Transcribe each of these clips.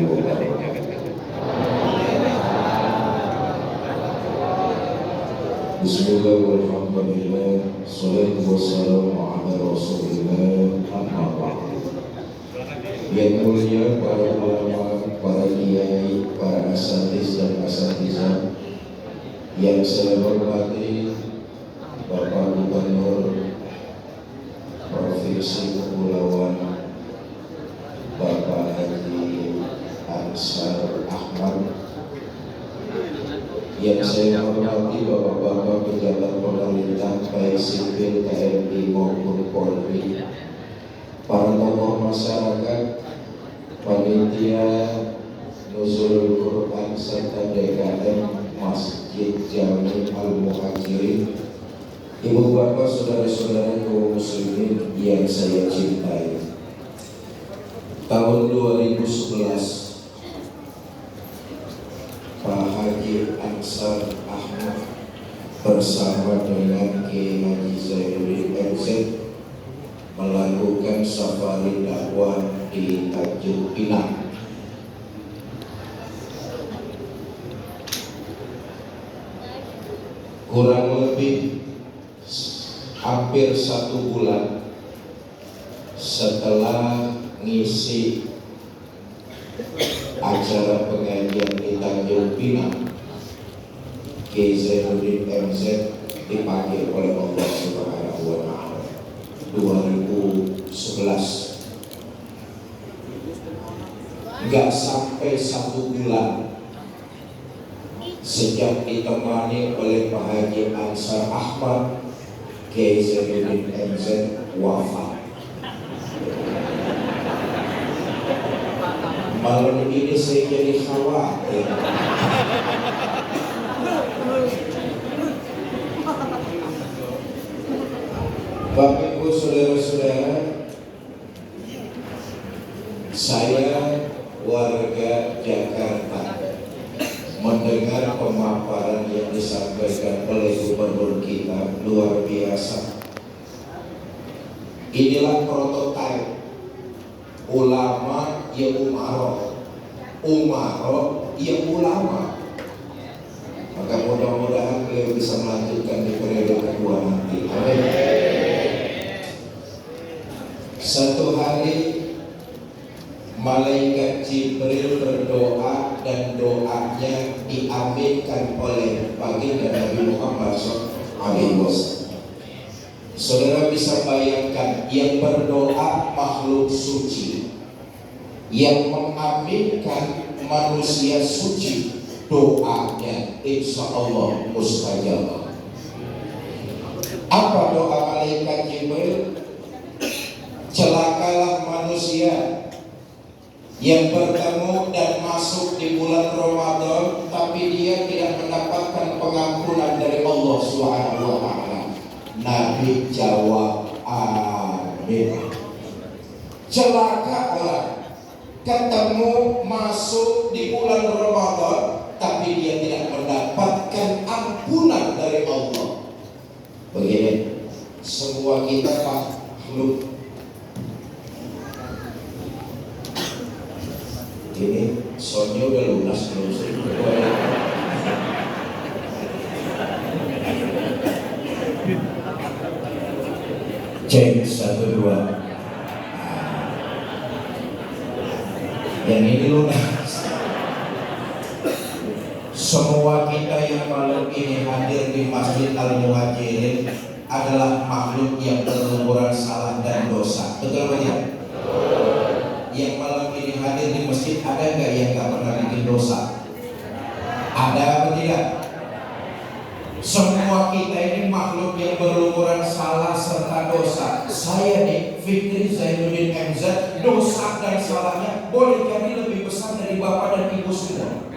wabarakatuh. Bismillah walhamdulillah, salatu wassalamu ala rasulillah, amma ba'du. Yang mulia para ulama, para kiai, para asatiz dan asatizah yang saya hormati, Bapak Gubernur Provinsi Kepulauan Bapak Haji Ansar Ahmad, yang saya hormati Bapak-bapak pejabat pemerintah baik sipil, TNI maupun Polri, para tokoh masyarakat, panitia Nuzulul Quran serta DKM Masjid Jami Al-Muhajirin, ibu bapak, saudara-saudara kaum muslimin yang saya cintai. Tahun 2011 Pak Haji Ansar Ahmad bersama dengan Kiai Haji Zainuddin MZ melakukan safari dakwah di Tanjung Pinang. Kurang lebih hampir 1 bulan setelah ngisi acara pengajian di Tanjung Pinang, Kiai Zainuddin MZ dipanggil oleh Allah Subhanahu wa Ta'ala 2011. Enggak sampai 1 bulan sejak ditemani oleh Pak Haji Ansar Ahmad, Kiai Zainuddin MZ wafat. Malam ini saya jadi khawatir. Bapak Ibu saudara-saudara, saya warga Jakarta mendengar pemaparan yang disampaikan oleh gubernur kita luar biasa. Inilah prototipe ulama yang umaroh, umaroh yang ulama. Maka mudah-mudahan beliau bisa melanjutkan di periode kedua nanti. Amin. Satu hari malaikat Jibril berdoa dan doanya diaminkan oleh baginda Nabi Muhammad SAW. Saudara bisa bayangkan, yang berdoa makhluk suci, yang mengaminkan manusia suci, doanya insya Allah mustajab. Apa doa malaikat Jibril? Celakalah manusia yang bertemu dan masuk di bulan Ramadan tapi dia tidak mendapatkan pengampunan dari Allah Subhanahu wa Ta'ala. Nabi jawab amin. Celaka orang ketemu masuk di bulan Ramadan tapi dia tidak mendapatkan ampunan dari Allah. Begini, semua kita makhluk. Ini soalnya udah lunas belum sih? Cek 1 2. Yang ini lunas. Semua kita yang malam ini hadir di Masjid Al-Muhajirin adalah makhluk yang berlumuran salah dan dosa. Betul tidak? Yang malam ini hadir di masjid ada nggak yang nggak pernah bikin dosa? Ada apa tidak? Semua kita ini makhluk yang berlumuran salah serta dosa. Saya nih, Fikri Zainuddin MZ, dosa dan salahnya boleh jadi lebih besar dari bapak dan ibu semua.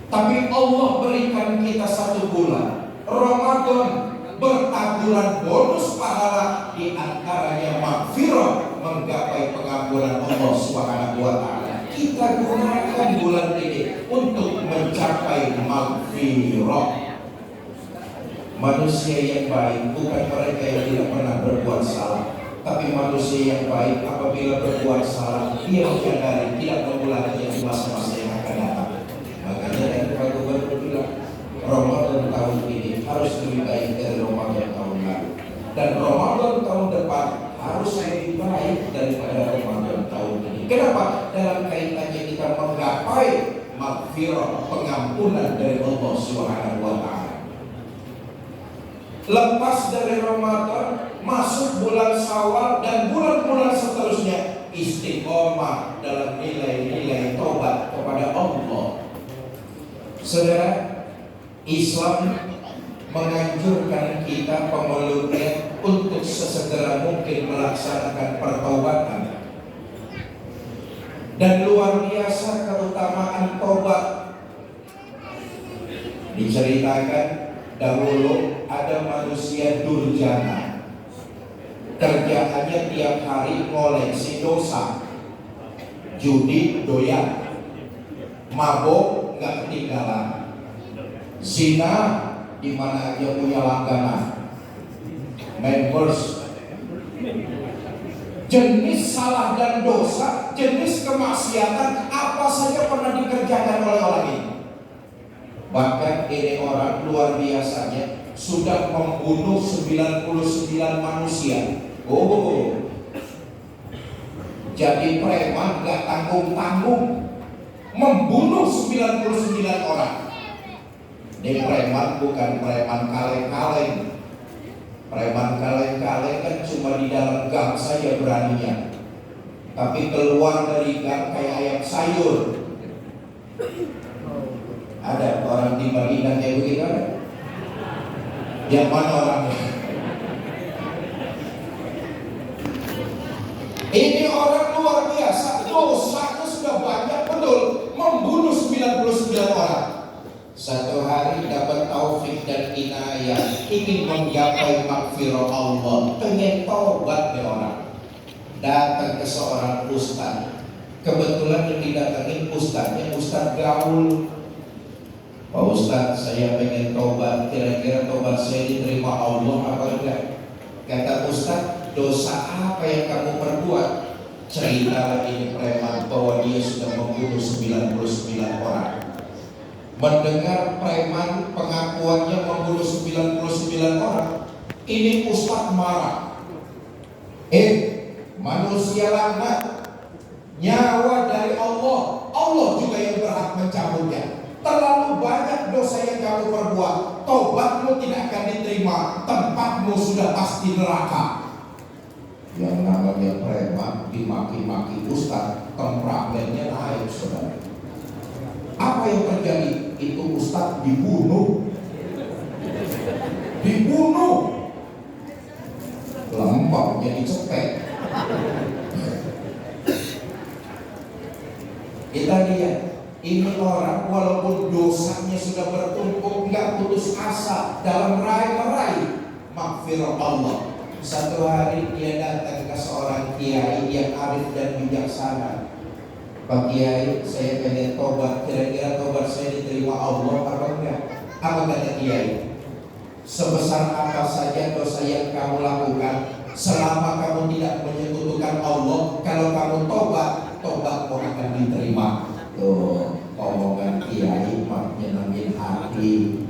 Tapi Allah berikan kita 1 bulan Ramadan, bertaburan bonus pahala, di antaranya maghfirah, menggapai pengampunan Allah Subhanahu wa Ta'ala. Kita gunakan bulan ini untuk mencapai maghfirah. Manusia yang baik bukan mereka yang tidak pernah berbuat salah, tapi manusia yang baik apabila berbuat salah dia menyadari, tidak mengulanginya di masa Dan Ramadan tahun depan harus lebih baik daripada Ramadan tahun ini. Kenapa? Dalam kaitannya kita menggapai maghfirah, pengampunan dari Allah Subhanahu wa Ta'ala. Lepas dari Ramadan, masuk bulan Syawal dan bulan-bulan seterusnya, istiqomah dalam nilai-nilai taubat kepada Allah. Saudara, Islam menganjurkan kita pemeluknya untuk sesegera mungkin melaksanakan pertobatan. Dan luar biasa keutamaan taubat. Diceritakan dahulu ada manusia durjana, kerjaannya tiap hari ngoleksi dosa, judi doyan, mabok nggak ketinggalan, zina di mana aja punya langganan, members. Jenis salah dan dosa, jenis kemaksiatan apa saja pernah dikerjakan oleh orang ini. Bahkan ini orang luar biasanya sudah membunuh 99 manusia. Jadi preman gak tanggung-tanggung, membunuh 99 orang. Ini preman bukan preman kaleng-kaleng. Preman kaleng-kaleng kan cuma di dalam gang saja beraninya, tapi keluar dari gang kayak ayam sayur. Ada orang di Madinah kayak begitu ada? Yang mana orangnya? Ini orang luar biasa, dosanya sudah banyak betul, membunuh 99 orang. Satu hari dapat taufik dan inayah, ingin menggapai maghfirah Allah, pengen taubat dia orang. Datang ke seorang ustaz. Kebetulan yang didatangin ustaznya ustaz gaul. Pak Ustaz, saya pengen tobat, kira-kira tobat saya diterima Allah apa enggak? Kata Ustaz, dosa apa yang kamu perbuat? Cerita ini preman bahwa dia sudah membunuh 99 orang. Mendengar preman pengakuannya membunuh 99 orang, ini Ustaz marah. Manusia laknat, nyawa dari Allah, Allah juga yang berhak mencabutnya. Terlalu banyak dosa yang kamu perbuat, tobatmu tidak akan diterima, tempatmu sudah pasti neraka. Yang namanya preman dimaki-maki ustaz, temperamennya naik, saudara. Apa yang terjadi? Itu ustaz dibunuh. Lempar jadi cepet. Kita lihat, ini orang walaupun dosanya sudah bertumpuk, nggak putus asa dalam meraih maghfirah Allah. Satu hari dia datang ke seorang kiai yang arif dan bijaksana. Pak Kiai, saya pengen tobat, kira-kira tobat saya diterima Allah apa enggak? Apa kata kiai? Sebesar apa saja dosa yang kamu lakukan, selama kamu tidak menyekutukan Allah, kalau kamu tobat, tobatmu akan diterima. Tuh, omongan kiai mah nyenengin hati.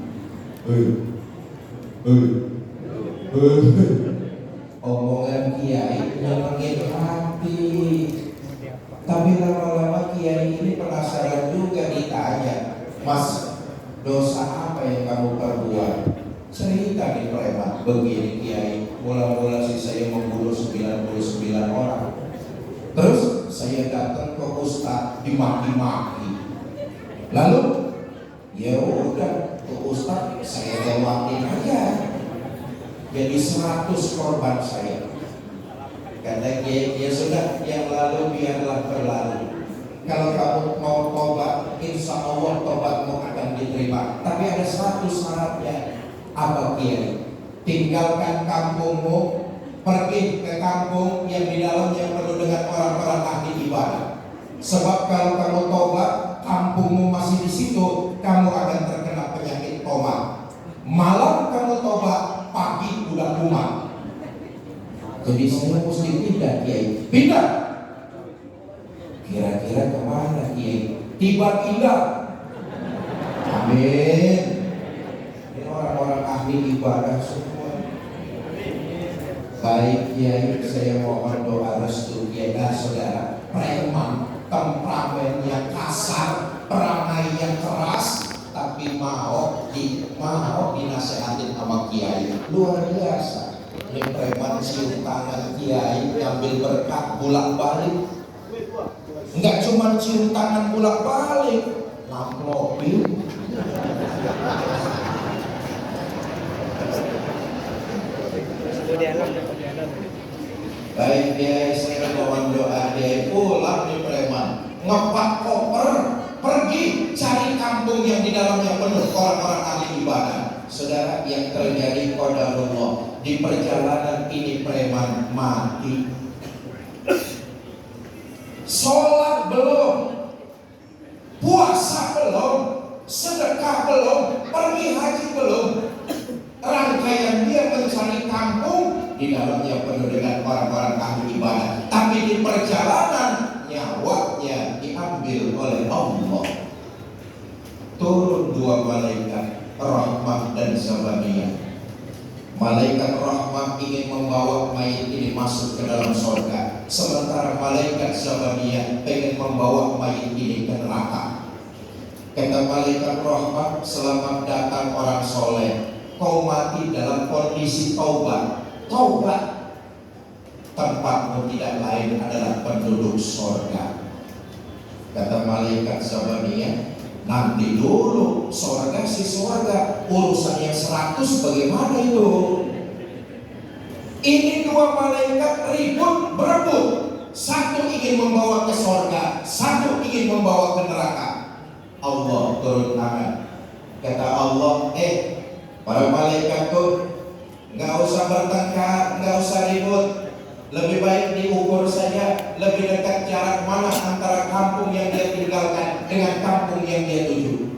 Omongan kiai nyenengin hati. Tapi lama-lama kiai ini penasaran juga ditanya, Mas, dosa apa yang kamu perbuat? Cerita nih preman, begini kiai, mula-mula sih saya membunuh 99 orang. Terus saya datang ke ustaz dimaki-maki. Lalu ya udah ke ustaz saya lewatin aja. Jadi 100 korban saya. Kata ya sudah, yang lalu biarlah berlalu. Kalau kamu mau tobat, insya Allah tobatmu akan diterima. Tapi ada 100 syaratnya. Apa kiai? Tinggalkan kampungmu, pergi ke kampung yang di dalamnya penuh dengan orang-orang ahli ibadah. Sebab kalau kamu tobat, kampungmu masih di situ, kamu akan terkena penyakit koma. Malam kamu tobat, pagi udah kumat. Jadi saya mesti pindah kiai. Pindah. Kira-kira kemana kiai? Tiba-tiba. Amin. Ini orang-orang ahli ibadah semua. Baik Kiai, saya mohon doa restu Kiai saudara. Preman, temperamennya kasar, perangainya keras, tapi mau dinasehatin sama Kiai. Luar biasa. Ini preman cium tangan Kiai, ngambil berkah bolak-balik. Enggak cuma cium tangan bolak-balik, lamplopi. Baik Kiai, saya mohon doa Kiai. Pulang nih preman, ngepak koper, pergi cari kampung yang di dalamnya penuh orang-orang ahli ibadah. Saudara, yang terjadi qadarullah, di perjalanan ini preman mati. Sholat belum, puasa belum, sedekah belum, pergi haji belum. Rangkaian dia mencari kampung di dalamnya penuh dengan orang-orang ahli ibadah, tapi di perjalanan nyawanya diambil oleh Allah. Turun dua malaikat, Rahmah dan Zabaniyah. Malaikat Rahmah ingin membawa mayit ini masuk ke dalam surga, sementara malaikat Zabaniyah ingin membawa mayit ini ke neraka. Kata malaikat Rahmah, selamat datang orang soleh, kau mati dalam kondisi taubat. Taubat, tempatmu tidak lain adalah penduduk surga. Kata malaikat Zabaniyah, nanti dulu, surga si surga, urusan yang 100 bagaimana itu? Ini dua malaikat ribut berebut, satu ingin membawa ke surga, satu ingin membawa ke neraka. Allah turun tangan, kata Allah, para malaikatku, nggak usah bertengkar, nggak usah ribut. Lebih baik diukur saja, lebih dekat jarak mana antara kampung yang dia tinggalkan dengan kampung yang dia tuju.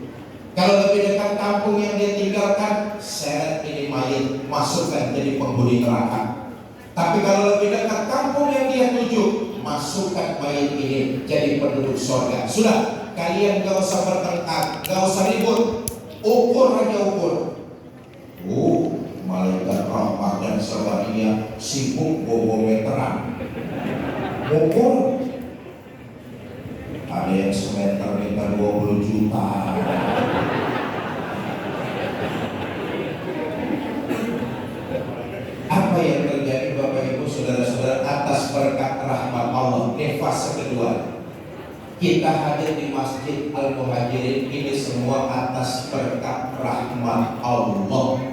Kalau lebih dekat kampung yang dia tinggalkan, seret ini mayit, masukkan jadi penghuni neraka. Tapi kalau lebih dekat kampung yang dia tuju, masukkan mayit ini jadi penduduk surga. Sudah, kalian gak usah bertengkar, gak usah ribut, ukur aja ukur. Malaikat Rahmah dan Zabaniyah sibuk bawa meteran, ukur. Ada yang semeter minta 20 juta. Apa yang terjadi Bapak Ibu Saudara-saudara atas berkat rahmat Allah? Ini fase kedua. Kita hadir di Masjid Al-Muhajirin ini semua atas berkat rahmat Allah.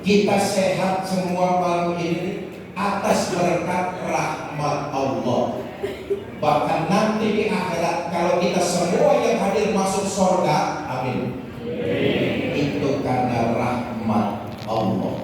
Kita sehat semua malam ini atas berkat rahmat Allah. Bahkan nanti di akhirat kalau kita semua yang hadir masuk surga, amin, itu karena rahmat Allah.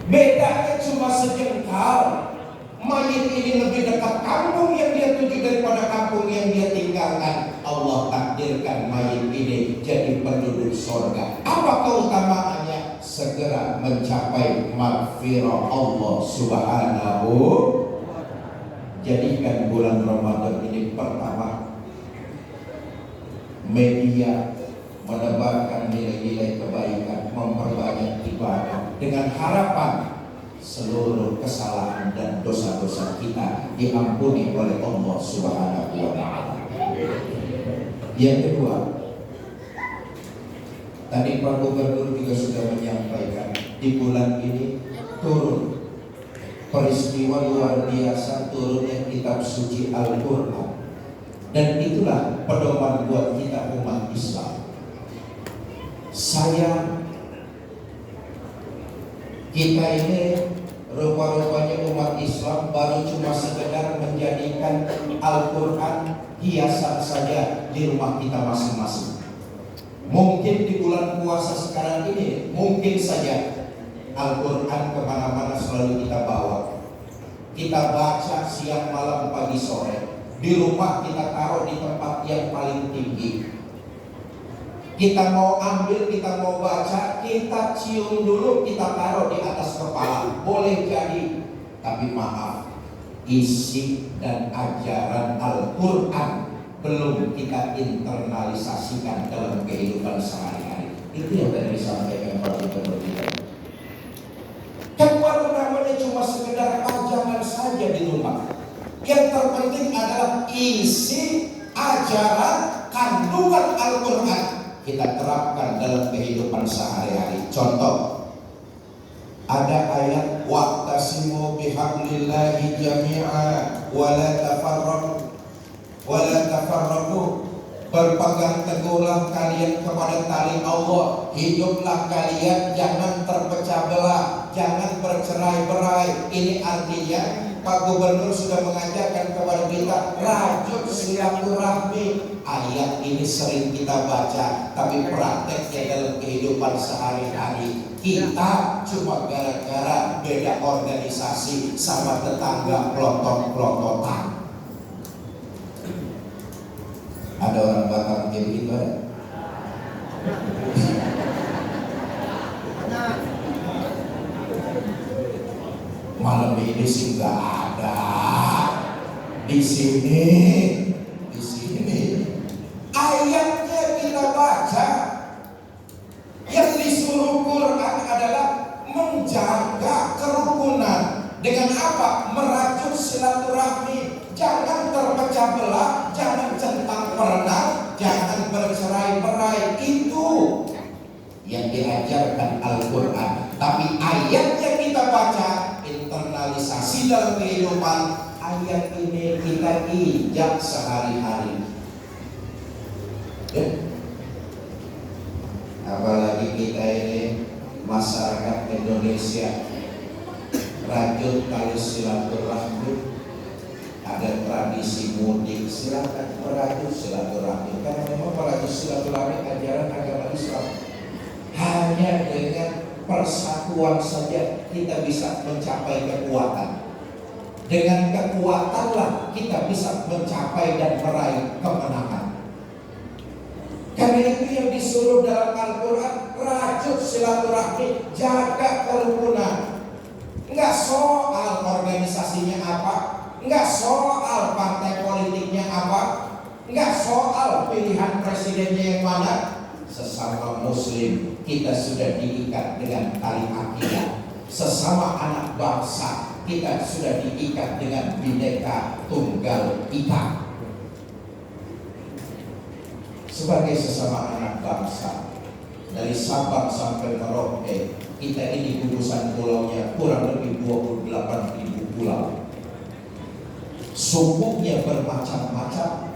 Bedanya cuma sejengkal. Mayit ini lebih dekat kampung yang dia tuju daripada kampung yang dia tinggalkan. Allah takdirkan mayit ini jadi penduduk surga. Apa keutamaannya? Segera mencapai maghfirah Allah Subhanahu. Jadikan bulan Ramadan ini pertama media menebarkan nilai-nilai kebaikan, memperbanyak ibadah dengan harapan seluruh kesalahan dan dosa-dosa kita diampuni oleh Allah Subhanahu wa Ta'ala. Yang kedua, tadi Pak Gubernur juga sudah menyampaikan, di bulan ini turun peristiwa luar biasa, turunnya kitab suci Al-Quran, dan itulah pedoman buat kita umat Islam. Kita ini rupa-rupanya umat Islam baru cuma sekedar menjadikan Al-Quran hiasan saja di rumah kita masing-masing. Mungkin di bulan puasa sekarang ini, mungkin saja Al-Quran kemana-mana selalu kita bawa. Kita baca siang, malam, pagi, sore. Di rumah kita taruh di tempat yang paling tinggi. Kita mau ambil, kita mau baca, kita cium dulu, kita taruh di atas kepala. Boleh jadi, tapi maaf, isi dan ajaran Al-Quran belum kita internalisasikan dalam kehidupan sehari-hari. Itu yang tadi disampaikan Pak Gubernur kita. lupa. Yang terpenting adalah isi ajaran kandungan Al-Quran kita terapkan dalam kehidupan sehari-hari. Contoh, ada ayat wa'tasimu bihablillahi jami'a wala tafarraqu, berpegang teguhlah kalian kepada tali Allah, hiduplah kalian, jangan terpecah belah, jangan bercerai-berai. Ini artinya Pak Gubernur sudah mengajarkan kepada kita rajut silaturahmi. Ayat ini sering kita baca, tapi prakteknya dalam kehidupan sehari-hari kita cuma gara-gara beda organisasi sama tetangga pelotot-pelototan. Ada orang Batak kayak begitu ada? Malam ini sih nggak ada. Di sini ayatnya kita baca. Yang disuruh Quran adalah menjaga kerukunan. Dengan apa? Merajut silaturahmi. Jangan terpecah belah, jangan centang perenang, jangan bercerai-berai. Itu yang diajarkan Al-Quran. Tapi ayatnya kita baca, internalisasi dalam kehidupan. Ayat ini kita injak sehari-hari. Apalagi kita ini masyarakat Indonesia, rajut tali silaturahmi. Ada tradisi mudik, silakan merajut silaturahmi. Karena memang merajut silaturahmi ajaran agama Islam. Hanya dengan persatuan saja kita bisa mencapai kekuatan. Dengan kekuatanlah kita bisa mencapai dan meraih kemenangan. Karena itu yang disuruh dalam Al-Quran, rajut silaturahmi, jaga kerukunan. Enggak soal organisasinya apa, enggak soal partai politiknya apa, enggak soal pilihan presidennya yang mana. Sesama muslim kita sudah diikat dengan tali akidah. Sesama anak bangsa kita sudah diikat dengan Bhinneka Tunggal Ika. Sebagai sesama anak bangsa, dari Sabang sampai Merauke, kita ini gugusan pulaunya kurang lebih 28.000 pulau. Sukunya bermacam-macam,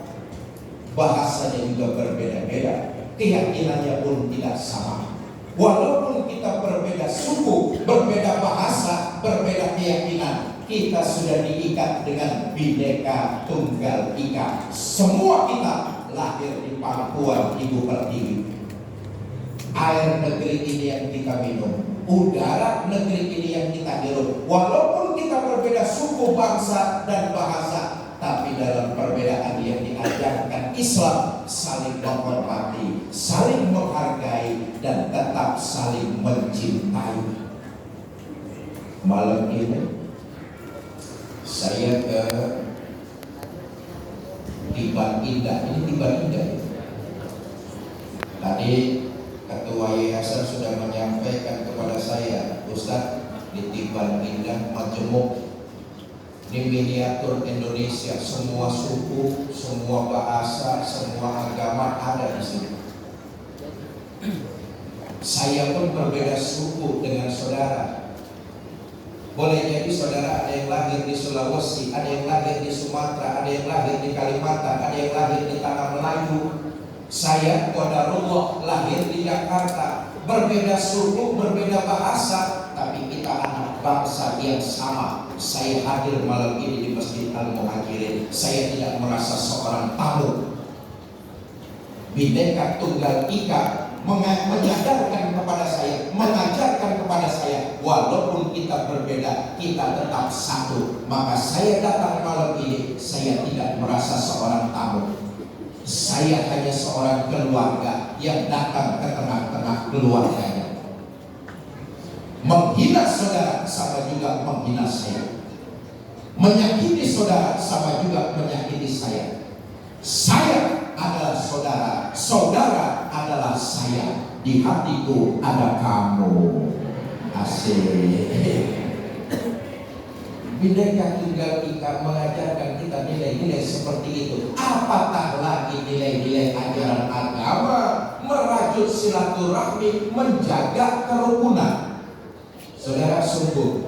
bahasanya juga berbeda-beda, keyakinannya pun tidak sama. Walaupun kita berbeda suku, berbeda bahasa, berbeda keyakinan, kita sudah diikat dengan Bhinneka Tunggal Ika. Semua kita lahir di pangkuan Ibu Pertiwi. Air negeri ini yang kita minum, udara negeri ini yang kita hirup. Walaupun kita berbeda suku, bangsa, dan bahasa, tapi dalam perbedaan yang diajarkan Islam, saling menghormati, saling menghargai, dan tetap saling mencintai. Malam ini saya ke Tiban Indah. Ini Tiban Indah. Tadi Ketua Yayasan sudah menyampaikan kepada saya, Ustaz, di Tiban Indah majemuk. Ini miniatur Indonesia, semua suku, semua bahasa, semua agama ada di sini. Saya pun berbeda suku dengan saudara. Boleh jadi saudara ada yang lahir di Sulawesi, ada yang lahir di Sumatera, ada yang lahir di Kalimantan, ada yang lahir di Tanah Melayu. Saya qadarullah lahir di Jakarta. Berbeda suku, berbeda bahasa, tapi kita anak bangsa yang sama. Saya hadir malam ini di Masjid Al-Muhajirin. Saya tidak merasa seorang tamu. Bhinneka Tunggal Ika menyadarkan kepada saya, mengajarkan kepada saya, walaupun kita berbeda, kita tetap satu. Maka saya datang malam ini, saya tidak merasa seorang tamu. Saya hanya seorang keluarga yang datang ke tengah-tengah keluarganya. Menghina saudara sama juga menghina saya. Menyakiti saudara sama juga menyakiti saya. Saya adalah saudara, saudara adalah saya. Di hatiku ada kamu. Asik. Bhinneka Tunggal Ika mengajarkan kita nilai-nilai seperti itu. Apatah lagi nilai-nilai ajaran agama, merajut silaturahmi, menjaga kerukunan. Saudara, sungguh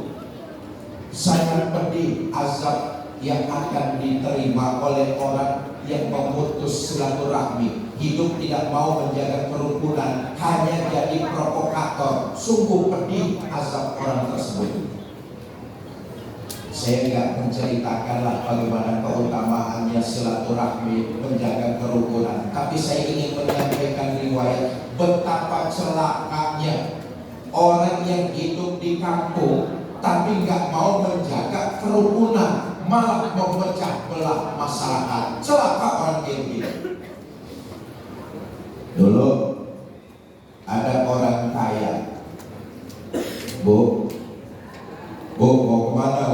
sangat pedih azab yang akan diterima oleh orang yang memutus silaturahmi, hidup tidak mau menjaga kerukunan, hanya jadi provokator. Sungguh pedih azab orang tersebut. Saya nggak menceritakanlah bagaimana keutamaannya silaturahmi, menjaga kerukunan, tapi saya ingin menyampaikan riwayat betapa celakanya orang yang hidup di kampung tapi nggak mau menjaga kerukunan, malah memecah belah masyarakat. Celaka orang yang gitu. Dulu ada orang kaya, Bu mau kemana?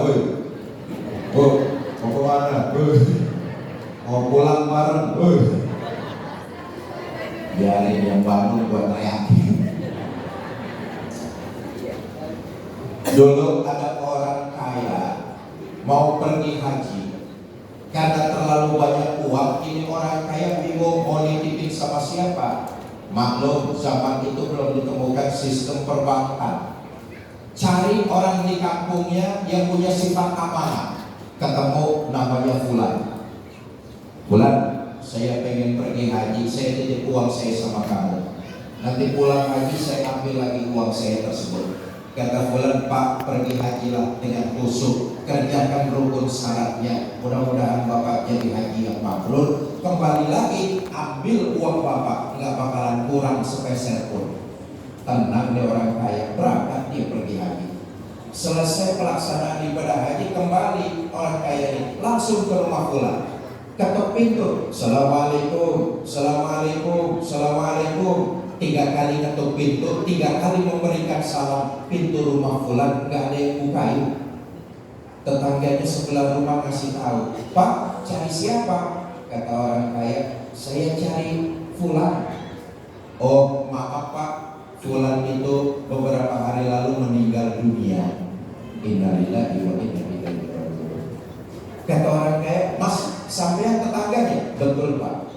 Bu mau kemana? Mau pulang bareng? Biarin yang bangun buat teriakin. Dulu ada orang kaya mau pergi haji, karena terlalu banyak uang. Ini orang kaya bingung mau nitipin sama siapa. Maklum zaman itu belum ditemukan sistem perbankan. Cari orang di kampungnya yang punya sifat amanah. Ketemu namanya Fulan, saya pengen pergi haji, saya titip uang saya sama kamu. Nanti pulang haji saya ambil lagi uang saya tersebut. Kata Fulan, Pak, pergi hajilah dengan khusyuk, kerjakan rukun syaratnya. Mudah-mudahan Bapak jadi haji yang mabrur. Kembali lagi, ambil uang Bapak, nggak bakalan kurang sepeser pun. Tenang deh orang kaya, berangkat dia pergi haji. Selesai pelaksanaan ibadah haji, kembali orang kaya ini langsung ke rumah Fulan. Ketok pintu, Assalamualaikum, Assalamualaikum, Assalamualaikum. 3 kali ketuk pintu, 3 kali memberikan salam. Pintu rumah Fulan nggak ada yang bukain. Tetangganya sebelah rumah kasih tahu, Pak, cari siapa? Kata orang kaya, saya cari Fulan. Oh maaf Pak, Fulan itu beberapa hari lalu meninggal dunia. Innalillahi wa inna ilaihi raji'un. Kata orang kaya, Mas, sampean tetangganya? Betul Pak.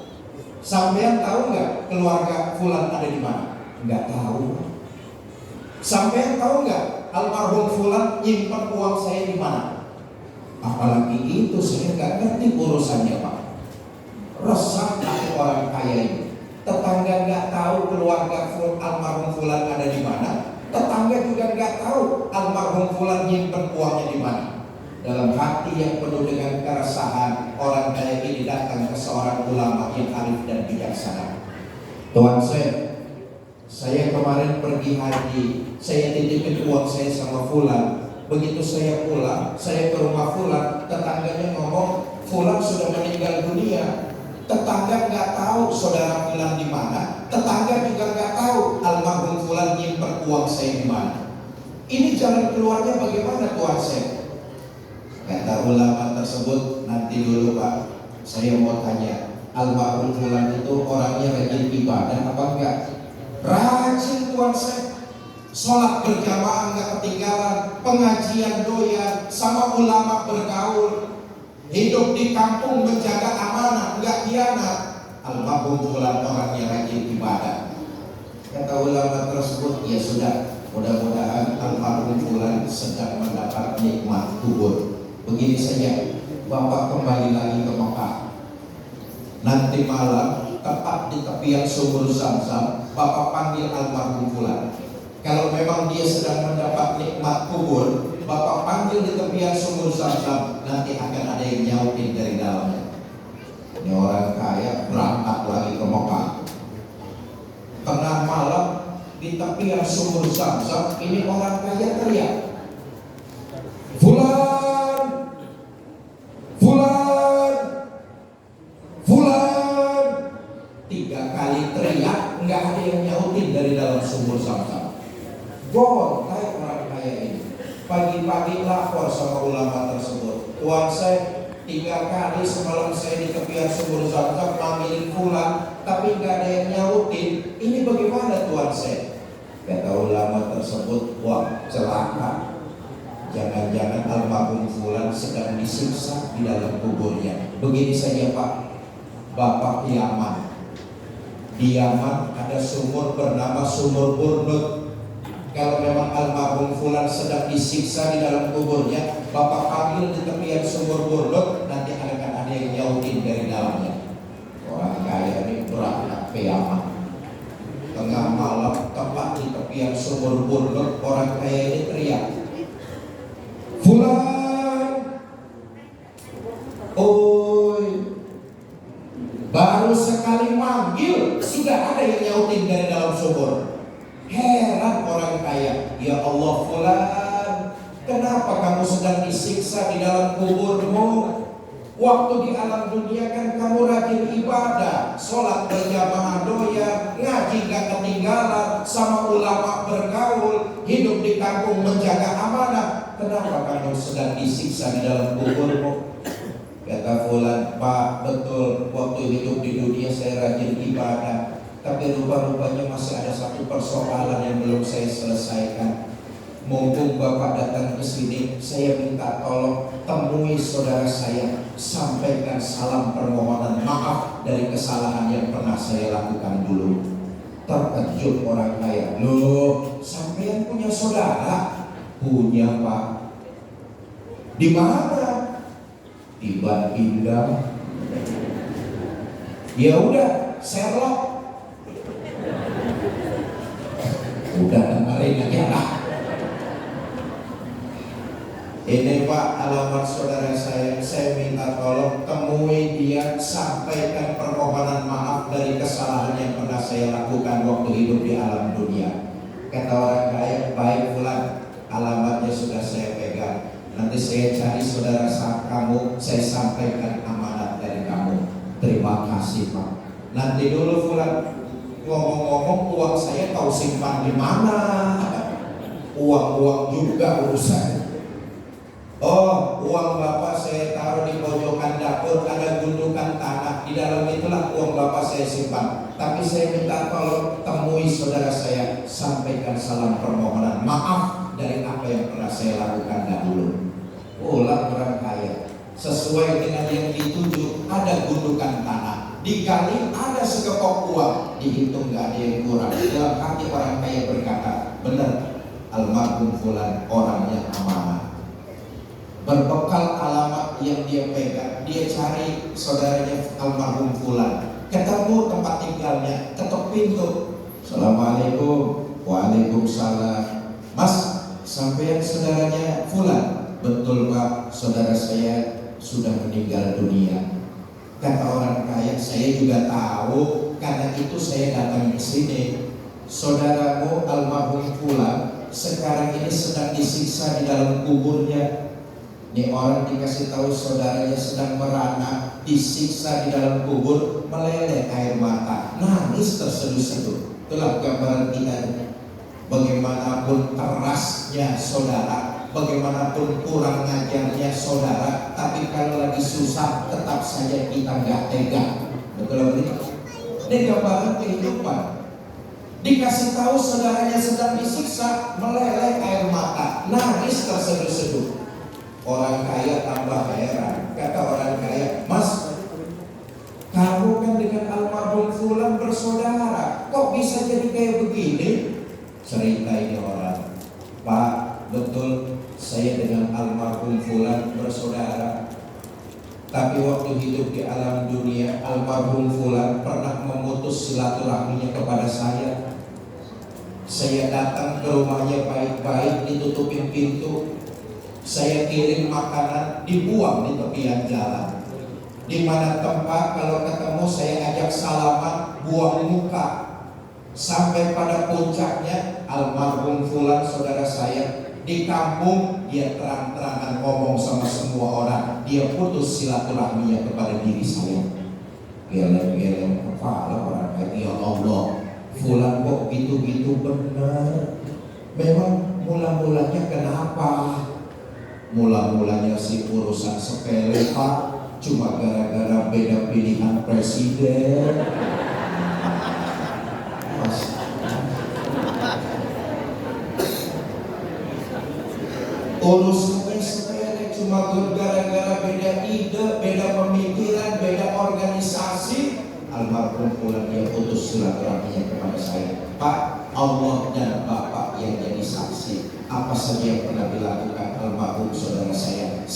Sampean tahu nggak keluarga Fulan ada di mana? Nggak tahu. Sampean tahu nggak almarhum Fulan nyimpan uang saya di mana? Apalagi itu saya nggak ngerti urusannya Pak. Resah orang kaya ini. Tetangga nggak tahu keluarga almarhum Fulan ada di mana. Tetangga juga nggak tahu almarhum Fulan nyimpen uangnya di mana. Dalam hati yang penuh dengan keresahan, orang kaya ini datang ke seorang ulama yang arif dan bijaksana. Tuan saya kemarin pergi haji, saya titipin uang saya sama Fulan. Begitu saya pulang, saya ke rumah Fulan, tetangganya ngomong Fulan sudah meninggal dunia. Tetangga nggak tahu saudara Fulan di mana, tetangga juga nggak tahu almarhum Fulan nyimpen uang saya di mana. Ini jalan keluarnya bagaimana Tuan Syekh? Kata ulama tersebut, nanti dulu Pak, saya mau tanya, almarhum Fulan itu orangnya rajin ibadah apa enggak? Rajin Tuan Syekh, sholat berjamaah nggak ketinggalan, pengajian doyan, sama ulama bergaul, hidup di kampung menjaga amanah, nggak khianat. Almarhum Fulan orangnya rajin ibadah. Kata ulama tersebut, ya sudah, mudah-mudahan almarhum Fulan sedang mendapat nikmat kubur. Begini saja, Bapak kembali lagi ke Mekah. Nanti malam, tepat di tepian sumur Zam-Zam, Bapak panggil almarhum Fulan. Kalau memang dia sedang mendapat nikmat kubur, Bapak panggil di tepian sumur Zam-Zam, nanti akan ada yang nyautin dari dalamnya. Ini orang kaya berangkat lagi ke Mekah. Tengah malam di tepian sumur Zam-Zam, ini orang kaya teriak, Fulan, Fulan, Fulan. 3 kali teriak, nggak ada yang nyautin dari dalam sumur Zam-Zam. Gontai orang kaya ini. Pagi-pagi lapor sama ulama tersebut, Tuan saya 3 kali semalam saya di tepian sumur Zam-Zam manggilin Fulan, tapi nggak ada yang nyautin. Ini bagaimana Tuan saya? Kata ulama tersebut, wah celaka. Jangan-jangan almarhum fulan sedang disiksa di dalam kuburnya. Begini saja Pak, Bapak Yaman. Di Yaman ada sumur bernama Sumur Burnut. Kalau memang almarhum fulan sedang disiksa di dalam kuburnya, Bapak panggil di tepian Sumur Burnut, nanti akan ada yang nyautin dari dalamnya. Orang kaya ini berangkat ke Yaman. Tengah malam tepat di tepian Sumur Burnut, orang kaya ini teriak, "Fulan, oi!" Baru sekali manggil sudah ada yang nyautin dari dalam sumur. Heran orang kaya, "Ya Allah fulan, kenapa kamu sedang disiksa di dalam kuburmu? Waktu di alam dunia kan kamu rajin ibadah, sholat berjamaah doya, ngaji gak ketinggalan, sama ulama bergaul, hidup di kampung menjaga amanah. Kenapa kamu sedang disiksa di dalam kuburmu?" Kata fulan, "Pak, betul, waktu hidup di dunia saya rajin ibadah, tapi rupa-rupanya masih ada satu persoalan yang belum saya selesaikan. Mumpung Bapak datang ke sini, saya minta tolong temui saudara saya, sampaikan salam permohonan maaf dari kesalahan yang pernah saya lakukan dulu." Terkejut orang kaya, "Loh, sampean punya saudara?" "Punya Pak." "Di mana?" "Di Batinda." "Ya udah, Sherlock." Udah dengerin aja lah. "Ini Pak, alamat saudara saya minta tolong temui dia, sampaikan permohonan maaf dari kesalahan yang pernah saya lakukan waktu hidup di alam dunia." Kata orang kaya, "Baik fulan, alamatnya sudah saya pegang. Nanti saya cari saudara kamu, saya sampaikan amanat dari kamu." "Terima kasih Pak." "Nanti dulu fulan, ngomong-ngomong uang saya tahu simpan di mana? Uang juga urusan." "Oh, uang Bapak saya taruh di pojokan dapur, ada gundukan tanah, di dalam itulah uang Bapak saya simpan. Tapi saya minta tolong temui saudara saya, sampaikan salam permohonan maaf dari apa yang pernah saya lakukan dahulu." Ulah orang kaya, sesuai dengan yang dituju, ada gundukan tanah, digali ada sekepok uang, dihitung gak ada yang kurang. Dalam hati orang kaya berkata, "Benar, almarhum fulan orangnya amanah." Berbekal alamat yang dia pegang, dia cari saudaranya almarhum fulan, ketemu tempat tinggalnya, ketok pintu. "Assalamualaikum." "Waalaikumsalam." "Mas, sampean saudaranya fulan?" "Betul Pak, saudara saya sudah meninggal dunia." Kata orang kaya, "Saya juga tahu, karena itu saya datang ke sini. Saudaramu almarhum fulan sekarang ini sedang disiksa di dalam kuburnya." Ini orang dikasih tahu saudaranya sedang merana, disiksa di dalam kubur, meleleh air mata, nangis terseduh-seduh. Itulah gambaran kita. Bagaimanapun kerasnya saudara, bagaimanapun kurang ngajarnya saudara, tapi kalau lagi susah tetap saja kita nggak tega. Betul betul. Ini gambaran kehidupan. Dikasih tahu saudaranya sedang disiksa, meleleh air mata, nangis terseduh-seduh. Orang kaya tambah heran. Kata orang kaya, "Mas, kamu kan dengan almarhum fulan bersaudara, kok bisa jadi kayak begini?" Cerita ini orang, "Pak, betul, saya dengan almarhum fulan bersaudara. Tapi waktu hidup di alam dunia, almarhum fulan pernah memutus silaturahminya kepada saya. Saya datang ke rumahnya baik-baik, ditutupin pintu. Saya kirim makanan, dibuang di tepian jalan. Di mana tempat kalau ketemu saya ajak salaman, buang muka. Sampai pada puncaknya, almarhum fulan saudara saya di kampung, dia terang-terangan ngomong sama semua orang, dia putus silaturahminya kepada diri saya." Geleng-geleng kepala orang kayak, "Ya Allah, fulan kok gitu-gitu benar. Memang mula-mulanya kenapa?" "Mula-mulanya si urusan sepele Pak, cuma gara-gara beda pilihan presiden." Urusannya sepele, cuma gara-gara beda ide, beda pemikiran, beda organisasi. Almarhum pulang dia putus silaturahminya kepada saya. Pak, Allah dan Bapak yang jadi saksi. Apa saja yang pernah dilakukan almarhum saudara saya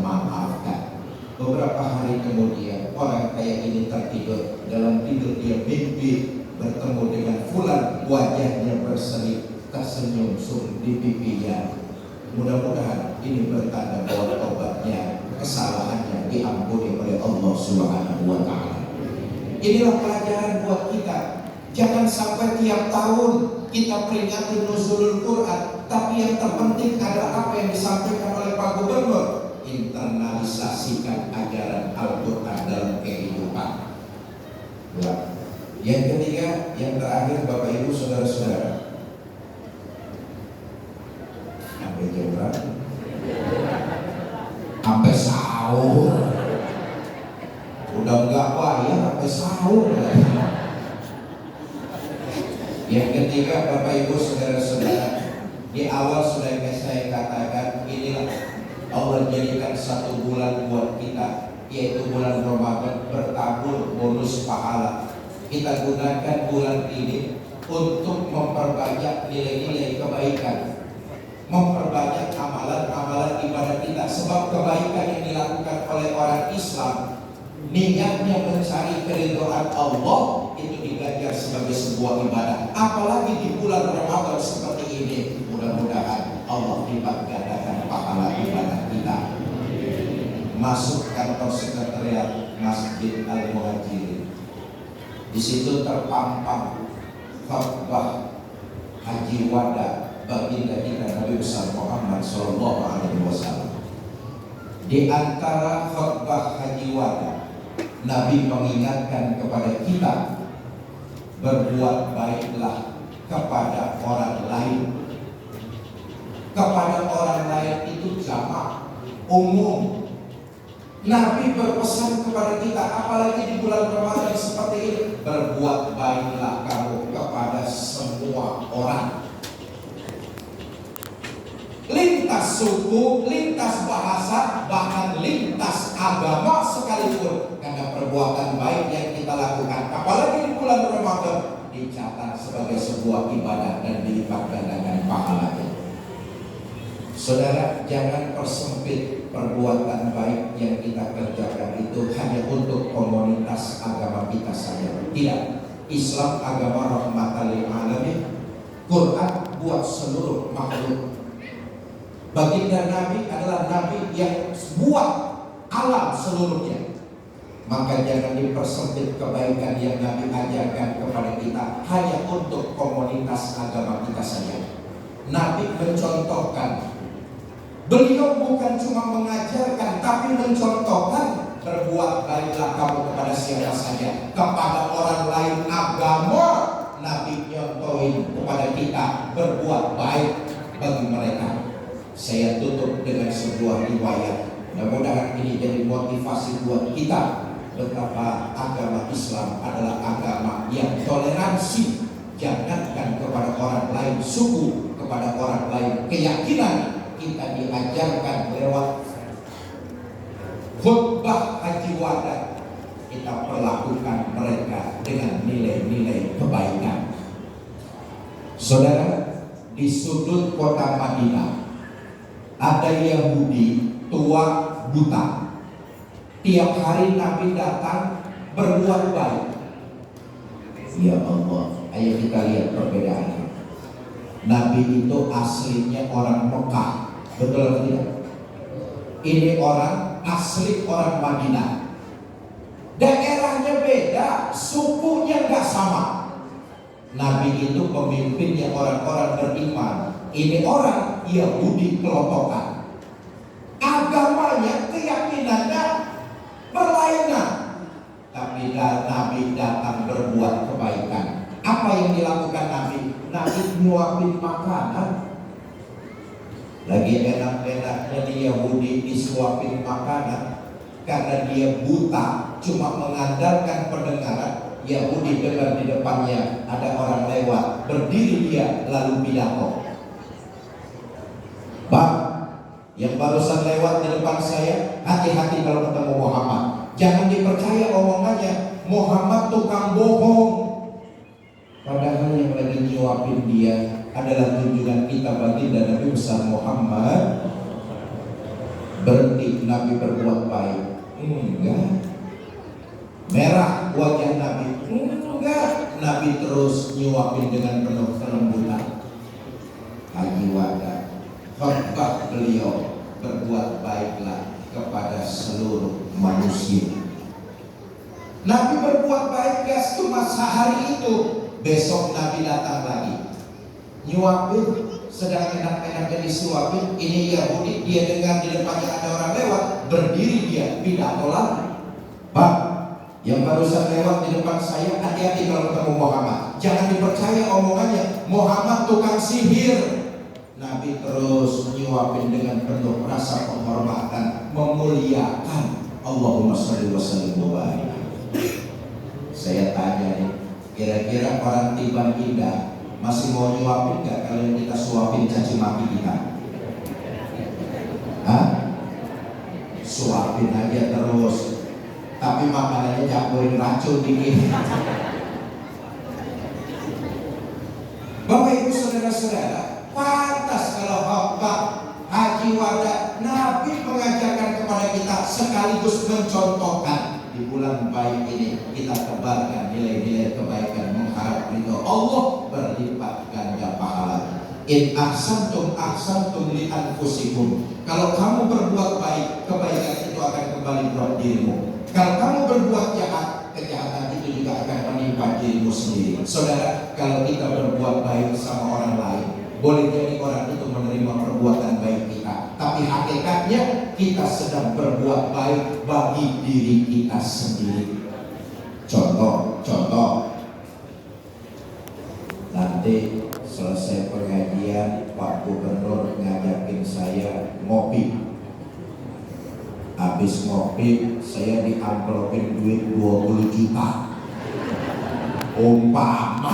maafkan. Beberapa hari kemudian orang kayak ini tertidur. Dalam tidur dia mimpi bertemu dengan fulan, wajahnya berseri, tersenyum di pipinya. Mudah-mudahan ini bertanda bahwa tobatnya, kesalahannya diampuni oleh Allah Subhanahu wa Ta'ala. Inilah pelajaran buat kita. Jangan sampai tiap tahun kita peringati nuzulul Quran, tapi yang terpenting adalah apa yang disampaikan oleh Pak Gubernur. Internalisasikan ajaran Al-Quran dalam kehidupan. Ya. Yang ketiga, yang terakhir, Bapak Ibu Saudara-saudara, sampai jam berapa? Sampai sahur. Udah enggak bayar sampai sahur. Yang ketiga, Bapak Ibu Saudara-saudara, di awal sudah saya katakan, inilah Allah jadikan satu bulan buat kita, yaitu bulan Ramadan, bertabur bonus pahala. Kita gunakan bulan ini untuk memperbanyak nilai-nilai kebaikan, memperbanyak amalan-amalan ibadah kita. Sebab kebaikan yang dilakukan oleh orang Islam, niatnya mencari keridhaan Allah, itu digajar sebagai sebuah ibadah. Apalagi di bulan Ramadan seperti ini, mudah-mudahan Allah lipat gandakan pahala ibadah kita. Masuk kantor sekretariat Masjid Al-Muhajirin, di situ terpampang khutbah Haji Wada baginda kita Nabi besar Muhammad Sallallahu Alaihi Wasallam. Di antara khutbah Haji Wada, Nabi mengingatkan kepada kita, berbuat baiklah kepada orang lain. Kepada orang lain itu jamak, umum. Nabi berpesan kepada kita, apalagi di bulan Ramadan seperti ini, berbuat baiklah kamu kepada semua orang. Lintas suku, lintas bahasa, bahkan lintas agama sekalipun, karena perbuatan baik yang kita lakukan, apalagi di bulan Ramadan, dicatat sebagai sebuah ibadah dan dilipat gandakan pahalanya. Saudara, jangan persempit perbuatan baik yang kita kerjakan itu hanya untuk komunitas agama kita saja. Tidak, Islam agama rahmatan lil alamin, Quran buat seluruh makhluk. Baginda Nabi adalah Nabi yang buat alam seluruhnya. Maka jangan dipersempit kebaikan yang Nabi ajarkan kepada kita hanya untuk komunitas agama kita saja. Nabi mencontohkan, beliau bukan cuma mengajarkan, tapi mencontohkan, berbuat baiklah kamu kepada siapa saja, kepada orang lain agama. Nabi nyontohin kepada kita, berbuat baik bagi mereka. Saya tutup dengan sebuah riwayat. Mudah-mudahan ini jadi motivasi buat kita, betapa agama Islam adalah agama yang toleransi. Jangankan kepada orang lain suku, kepada orang lain keyakinan, kita diajarkan lewat khutbah Haji Wada, kita perlakukan mereka dengan nilai-nilai kebaikan. Saudara, di sudut kota Madinah ada Yahudi tua buta. Tiap hari Nabi datang berbuat baik. Ya Allah, ayo kita lihat perbedaannya. Nabi itu aslinya orang Mekah, betul atau tidak? Ini orang asli orang Madinah. Daerahnya beda, sukunya nggak sama. Nabi itu pemimpinnya orang-orang beriman. Ini orang Yahudi kelompokan. Agamanya, keyakinannya berlainan. Tapi Nabi datang berbuat kebaikan. Apa yang dilakukan Nabi? Nabi nyuapin makanan. Lagi enak-enaknya di Yahudi disuapin makanan. Karena dia buta, cuma mengandalkan pendengaran. Yahudi dengar di depannya ada orang lewat, berdiri dia lalu pidato. Bang, Yang barusan lewat di depan saya, hati-hati kalau ketemu Muhammad. Jangan dipercaya omongannya, Muhammad tukang bohong. Padahal yang lagi nyuapin dia adalah junjungan kita baginda Nabi besar Muhammad. Berhenti Nabi berbuat baik? Enggak. Merah wajah Nabi? Enggak. Nabi terus nyuapin dengan penuh kelembutan. Haji Wada, khotbah beliau, berbuat baiklah kepada seluruh manusia. Nabi berbuat baik gak cuma sehari itu. Besok Nabi datang lagi, nyuapin, sedang enak-enaknya disuapin. Ini Yahudi, dia dengar di depannya ada orang lewat, berdiri dia pidato lagi. Bang, yang barusan lewat di depan saya, hati-hati kalau ketemu Muhammad. Jangan dipercaya omongannya, Muhammad tukang sihir. Nabi terus menyuapin dengan penuh rasa penghormatan, memuliakan. Allahumma sholli wa sallim wa barik. Saya tanya nih, kira-kira orang Tiban Indah masih mau nyuapin gak kalau yang kita suapin caci maki kita? Hah? Suapin aja terus, tapi makanannya campurin racun dikit. Bapak Ibu saudara-saudara, pantas kalau khotbah Haji Wada Nabi mengajarkan kepada kita sekaligus mencontohkan. Di bulan baik ini kita tebarkan nilai-nilai kebaikan, mengharap ridho Allah, berlipat ganda pahala. In ahsantum ahsantum li anfusikum. Kalau kamu berbuat baik, kebaikan itu akan kembali buat dirimu. Kalau kamu berbuat jahat, kejahatan itu juga akan menimpa dirimu sendiri. Saudara, kalau kita berbuat baik sama orang lain, boleh jadi orang itu menerima perbuatan baik kita, tapi hakikatnya kita sedang berbuat baik bagi diri kita sendiri. Contoh, nanti selesai pengajian Pak Gubernur ngajakin saya ngopi. Habis ngopi saya diamplopin duit 20 juta. Umpama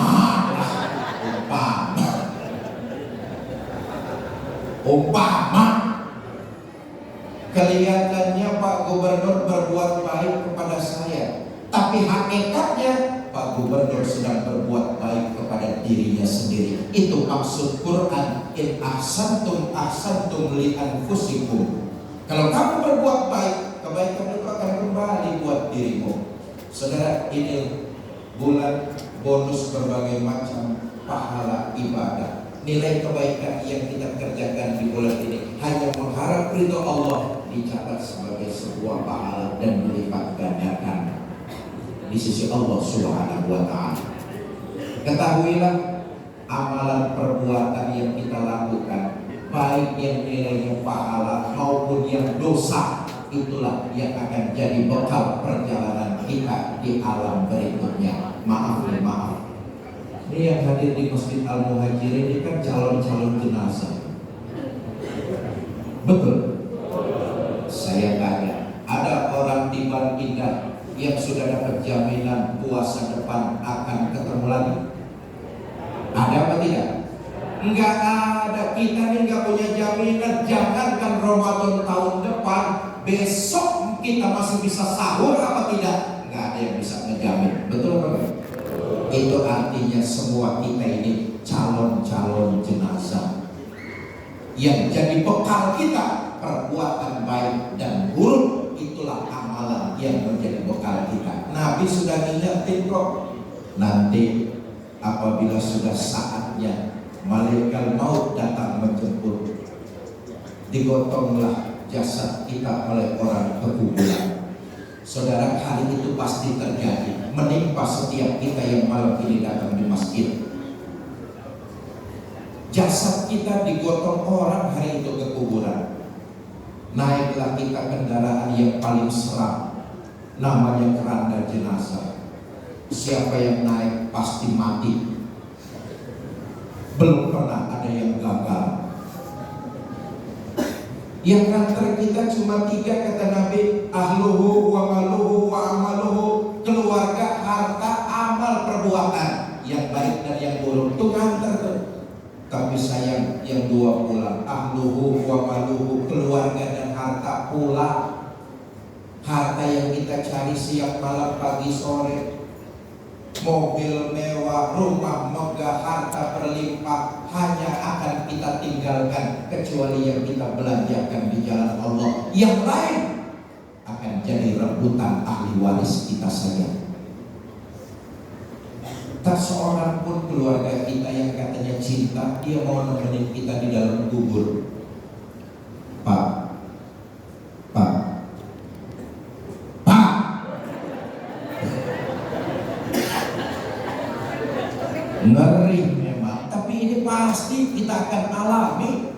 kelihatannya Pak Gubernur berbuat baik kepada saya, tapi hakikatnya Pak Gubernur sedang berbuat baik kepada dirinya sendiri. Itu maksud Quran, in ahsantum ahsantum li anfusikum. Kalau kamu berbuat baik, kebaikan itu akan kembali buat dirimu. Saudara, ini bulan bonus berbagai macam pahala ibadah. Nilai kebaikan yang kita kerjakan di bulan ini hanya mengharap ridho Allah, dicatat sebagai sebuah pahala dan melipat gandakan di sisi Allah Subhanahu wa ta'ala. Ketahuilah, amalan perbuatan yang kita lakukan, baik yang nilainya pahala maupun yang dosa, itulah yang akan jadi bekal perjalanan kita di alam berikutnya. Maaf. Ini yang hadir di Masjid Al-Muhajirin ini kan calon-calon jenazah. Betul? Saya tanya, ada orang di Tiban Indah yang sudah dapat jaminan puasa depan akan ketemu lagi? Ada apa tidak? Enggak ada. Kita ini enggak punya jaminan. Jangankan Ramadan tahun depan, besok kita masih bisa sahur apa tidak? Enggak ada yang bisa ngejamin. Betul apa enggak? Itu artinya semua kita ini calon-calon jenazah yang jadi bekal kita. Perbuatan baik dan buruk itulah amalan yang menjadi bekal kita. Nabi sudah ngingetin kok, nanti apabila sudah saatnya malaikat maut datang menjemput, digotonglah jasad kita oleh orang ke kuburan. Saudara, hari itu pasti terjadi, menimpa setiap kita yang malam ini datang di masjid. Jasad kita digotong orang hari itu ke kuburan. Naiklah kita kendaraan yang paling seram, namanya keranda jenazah. Siapa yang naik pasti mati. Belum pernah ada yang gagal. Yang nganter kita cuma 3 kata Nabi, ahluhu wa maluhu wa amaluhu, keluarga, harta, amal, perbuatan yang baik dan yang buruk itu nganter tuh. Tapi sayang yang dua pulang, ahluhu wa maluhu, keluarga dan harta pulang. Harta yang kita cari siang malam pagi sore, mobil mewah, rumah megah, harta berlimpah, hanya akan kita tinggalkan kecuali yang kita belanjakan di jalan Allah. Yang lain akan jadi rebutan ahli waris kita saja. Tak seorang pun keluarga kita yang katanya cinta, dia mau nemenin kita di dalam kubur. Pak, ngeri memang, tapi ini pasti kita akan alami.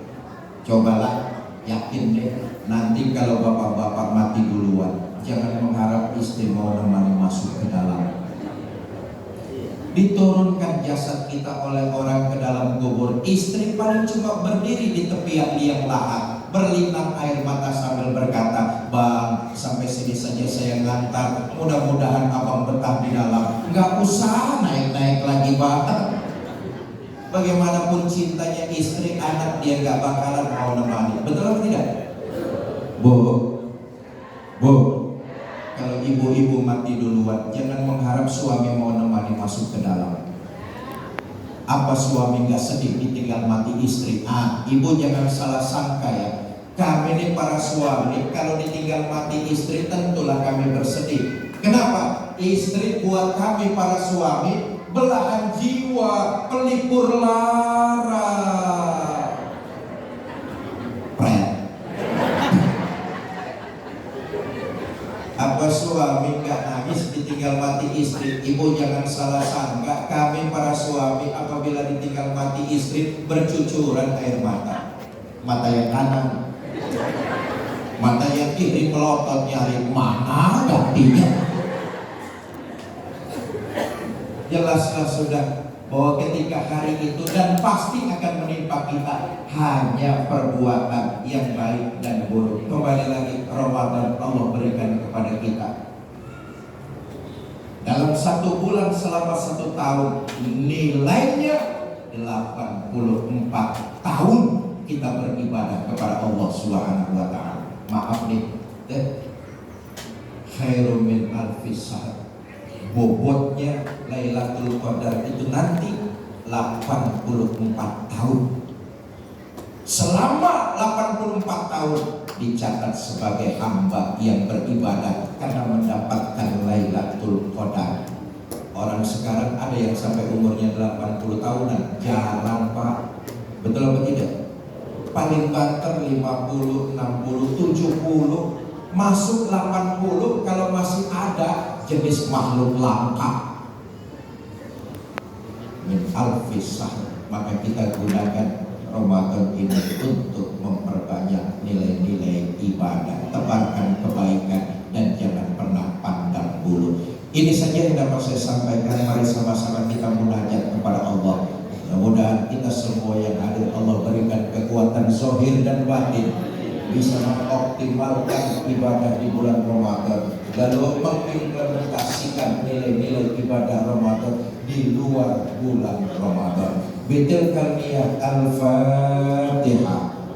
Cobalah, yakin deh, nanti kalau bapak-bapak mati duluan, jangan mengharap istri mau nemani masuk ke dalam. Diturunkan jasad kita oleh orang ke dalam kubur, istri paling cuma berdiri di tepian liang lahat, berlinang air mata sambil berkata, "Bang, sampai sini saja saya ngantar, mudah-mudahan abang betah di dalam, nggak usah naik-naik lagi bang." Bagaimanapun cintanya istri, anak dia nggak bakalan mau nemani. Betul atau tidak? Bu, kalau ibu-ibu mati duluan, jangan mengharap suami mau nemani masuk ke dalam. Apa suami nggak sedih ditinggal mati istri? Ibu jangan salah sangka ya. Kami ini para suami, kalau ditinggal mati istri tentulah kami bersedih. Kenapa? Istri buat kami para suami belahan jiwa, pelipur lara. Apa suami nggak nangis ditinggal mati istri? Ibu jangan salah sangka, kami para suami apabila ditinggal mati istri bercucuran air mata. Mata yang kanan, mata yang kiri melotot nyari mana gantinya. Jelaslah sudah bahwa ketika hari itu dan pasti akan menimpa kita hanya perbuatan yang baik dan buruk. Kembali lagi, Ramadan Allah berikan kepada kita. Dalam 1 bulan selama 1 tahun, nilainya 84 tahun kita beribadah kepada Allah Subhanahu wa Ta'ala. Maaf nih, khairum min alfis syahr. Bobotnya Lailatul Qadar itu nanti 84 tahun. Selama 84 tahun dicatat sebagai hamba yang beribadah karena mendapatkan Lailatul Qadar. Orang sekarang ada yang sampai umurnya 80 tahunan, jarang Pak. Betul apa tidak? Paling banter 50, 60, 70, masuk 80 kalau masih ada jenis makhluk langka. Min alfis syahr. Maka kita gunakan Ramadan ini untuk memperbanyak nilai-nilai ibadah, tebarkan kebaikan dan jangan pernah pandang bulu. Ini saja yang dapat saya sampaikan. Mari sama-sama kita munajat kepada Allah. Mudah-mudahan kita semua yang hadir Allah berikan kekuatan zahir dan batin, bisa mengoptimalkan ibadah di bulan Ramadan, lalu mengimplementasikan nilai-nilai ibadah Ramadan di luar bulan Ramadan. Bitil kalniyah al-Fatihah.